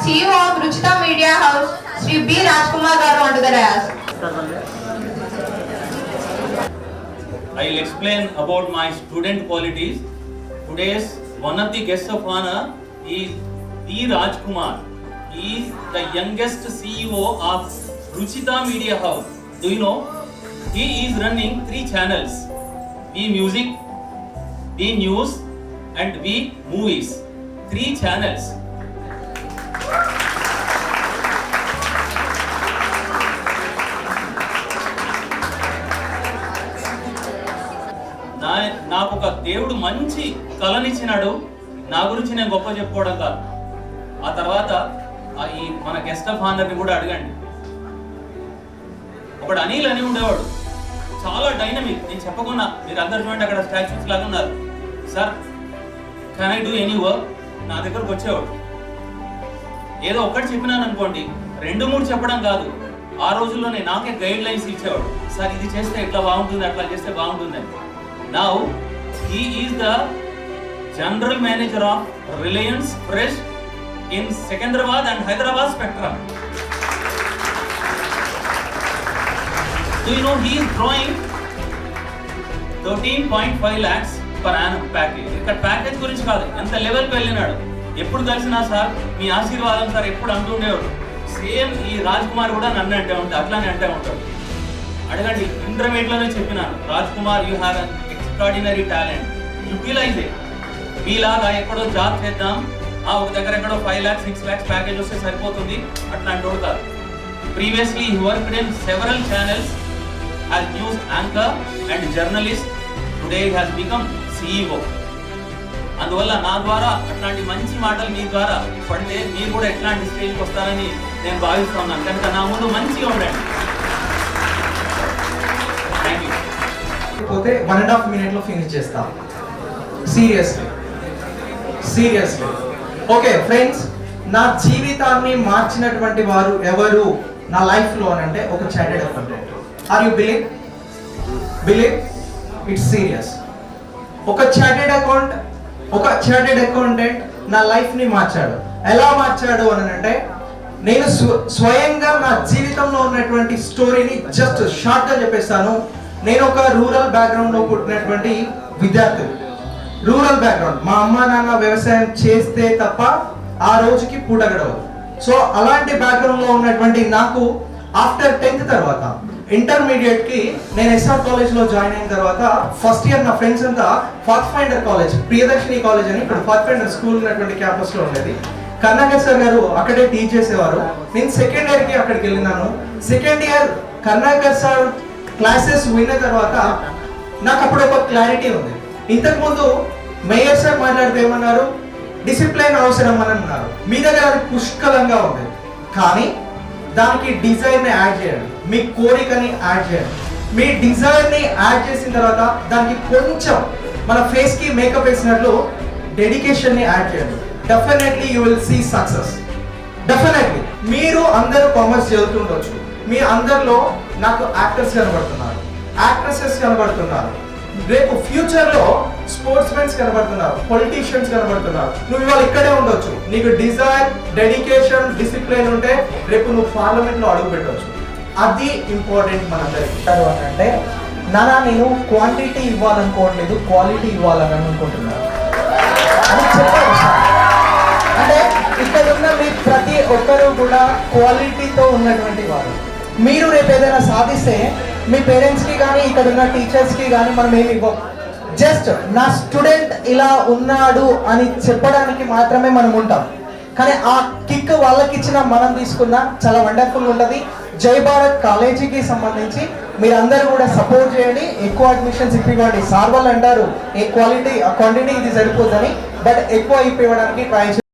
CEO of Ruchita Media House, Sri B. Rajkumar garu onto the dais. I will explain about my student qualities. Today's one of the guests of honor is B. Rajkumar. He is the youngest CEO of Ruchita Media House. Do you know? He is running 3 channels: B Music, B News, and B Movies. 3 channels. నాకు ఒక దేవుడు మంచి కళనిచ్చినాడు. నా గురించి నేను గొప్ప చెప్పుకోవడం కాదు. ఆ తర్వాత ఈ మన గెస్ట్ ఆఫ్ ఆనర్ని కూడా అడగండి. ఒకడు అనిల్ అని ఉండేవాడు, చాలా డైనమిక్. నేను చెప్పకుండా మీరు అందరు చూడండి, అక్కడ స్టాచ్యూస్ లాగా ఉన్నారు. Sir can I do any work? నా దగ్గరకు వచ్చేవాడు. ఏదో ఒక్కటి చెప్పినాను అనుకోండి, 2-3 చెప్పడం కాదు, ఆ రోజుల్లోనే నాకే గైడ్ లైన్స్ ఇచ్చేవాడు. సార్ ఇది చేస్తే ఇట్లా బాగుంటుంది, అట్లా చేస్తే బాగుంటుంది అని. Now he is the general manager of Reliance Fresh in Secunderabad and Hyderabad Spectrum. Do you know he is drawing 13.5 lakhs per annum package. ఇక్కడ ప్యాకేజ్ గురించి కాదు, ఎంత లెవెల్కి వెళ్ళినాడు. ఎప్పుడు కలిసినా సార్ మీ ఆశీర్వాదం సార్ ఎప్పుడు అంటూ ఉండేవాడు. సేమ్ ఈ రాజ్ కుమార్ కూడా నన్ను అంటే ఉంటాడు, అట్లానే అంటే ఉంటాడు. అడగండి, ఇంటర్మీడియట్లోనే చెప్పినాను, Raj Kumar you have an extraordinary talent, utilize it. మీలాగా ఎక్కడో జాబ్ చేద్దాం, ఒక దగ్గర ఎక్కడో 5 lakhs 6 lakhs ప్యాకేజ్ వస్తే సరిపోతుంది అట్లా అంటోడు కాదు. Previously he worked in several channels as news anchor and journalist. Today he has become CEO. అందువల్ల నా ద్వారా అట్లాంటి మంచి మాటలు మీ ద్వారా పడితే మీరు కూడా ఎట్లాంటి స్టేజ్కి వస్తారని నేను భావిస్తున్నాను. కనుక నా ముందు మంచిగా ఉండండి. Thank you. పోతే 1.5 minute లో ఫినిష్ చేస్తాం. సీరియస్లీ ఓకే ఫ్రెండ్స్, నా జీవితాన్ని మార్చినటువంటి వారు ఎవరు నా లైఫ్ లో అని అంటే ఒక chartered accountant. Are you believe it's serious. ఒక చార్టెడ్ అకౌంటెంట్ నా లైఫ్ ని మార్చాడు. ఎలా మార్చాడు అని అంటే, నేను స్వయంగా నా జీవితంలో ఉన్నటువంటి స్టోరీని జస్ట్ షార్ట్ గా చెప్పేస్తాను. నేను ఒక రూరల్ బ్యాక్గ్రౌండ్ లో పుట్టినటువంటి విద్యార్థి. రూరల్ బ్యాక్గ్రౌండ్, మా అమ్మ నాన్న వ్యవసాయం చేస్తే తప్ప ఆ రోజుకి పూట గడవదు. సో అలాంటి బ్యాక్గ్రౌండ్ లో ఉన్నటువంటి నాకు ఆఫ్టర్ 10th తర్వాత ఇంటర్మీడియట్ కి నేను ఎస్ఆర్ కాలేజ్ లో జాయిన్ అయిన తర్వాత ఫస్ట్ ఇయర్ నా ఫ్రెండ్స్ అంతా పాత్ఫైండర్ కాలేజ్, ప్రియదర్శిని కాలేజ్ అని ఇక్కడ పాత్ఫైండర్ స్కూల్ ఉన్నటువంటి క్యాంపస్ లో ఉండేది. కర్ణాకర్ సార్ గారు అక్కడే టీచ్ చేసేవారు. నేను సెకండ్ ఇయర్ కి అక్కడికి వెళ్ళినాను. Second year Karnakar sir classes విన్న తర్వాత నాకు అప్పుడు ఒక క్లారిటీ ఉంది. ఇంతకుముందు మేయర్ సార్ మాట్లాడితే ఏమన్నారు, డిసిప్లైన్ అవసరం అని అన్నారు. మీ దగ్గర అది పుష్కలంగా ఉంది, కానీ దానికి డిజైన్ ని యాడ్ చేయండి, మీ కోరికని యాడ్ చేయండి. మీ డిజైన్ ని యాడ్ చేసిన తర్వాత దానికి కొంచెం మన ఫేస్ కి మేకప్ వేసినట్లు డెడికేషన్ ని యాడ్ చేయండి. Definitely you will see success. Definitely. మీరు అందరూ కామర్స్ చదువుతుండొచ్చు, మీ అందరిలో నాకు యాక్టర్స్ కనబడుతున్నారు, యాక్ట్రెసెస్ కనబడుతున్నారు, రేపు ఫ్యూచర్ లో స్పోర్ట్స్ మెన్స్ కనబడుతున్నారు, పొలిటీషియన్స్ కనబడుతున్నారు. నువ్వు ఇవాళ ఇక్కడే ఉండొచ్చు, నీకు డిజైర్, డెడికేషన్, డిసిప్లిన్ ఉంటే రేపు నువ్వు పార్లమెంట్ లో అడుగు పెట్టవచ్చు. అది ఇంపార్టెంట్ మనందరికి. అంటే నానా నేను క్వాంటిటీ ఇవ్వాలనుకోవట్లేదు, క్వాలిటీ ఇవ్వాలని అనుకుంటున్నాను అని చెప్పారు. అంటే ఇక్కడ ఉన్న మీ ప్రతి ఒక్కరు కూడా క్వాలిటీతో ఉన్నటువంటి వారు. మీరు రేపు ఏదైనా సాధిస్తే మీ పేరెంట్స్కి కానీ ఇక్కడ ఉన్న టీచర్స్కి కానీ మనం ఏమి ఇవ్వం. జస్ట్ నా స్టూడెంట్ ఇలా ఉన్నాడు అని చెప్పడానికి మాత్రమే మనం ఉంటాం. కానీ ఆ కిక్ వాళ్ళకి ఇచ్చిన మనం తీసుకున్న చాలా వండర్ఫుల్ ఉంటుంది. జై భారత్ కాలేజీకి సంబంధించి మీరందరూ కూడా సపోర్ట్ చేయండి, ఎక్కువ అడ్మిషన్స్ ఇప్పివ్వండి. సార్ వాళ్ళు అంటారు ఏ క్వాలిటీ క్వాంటిటీ ఇది సరిపోతుందని, బట్ ఎక్కువ ఇప్పివ్వడానికి ట్రై చేయండి.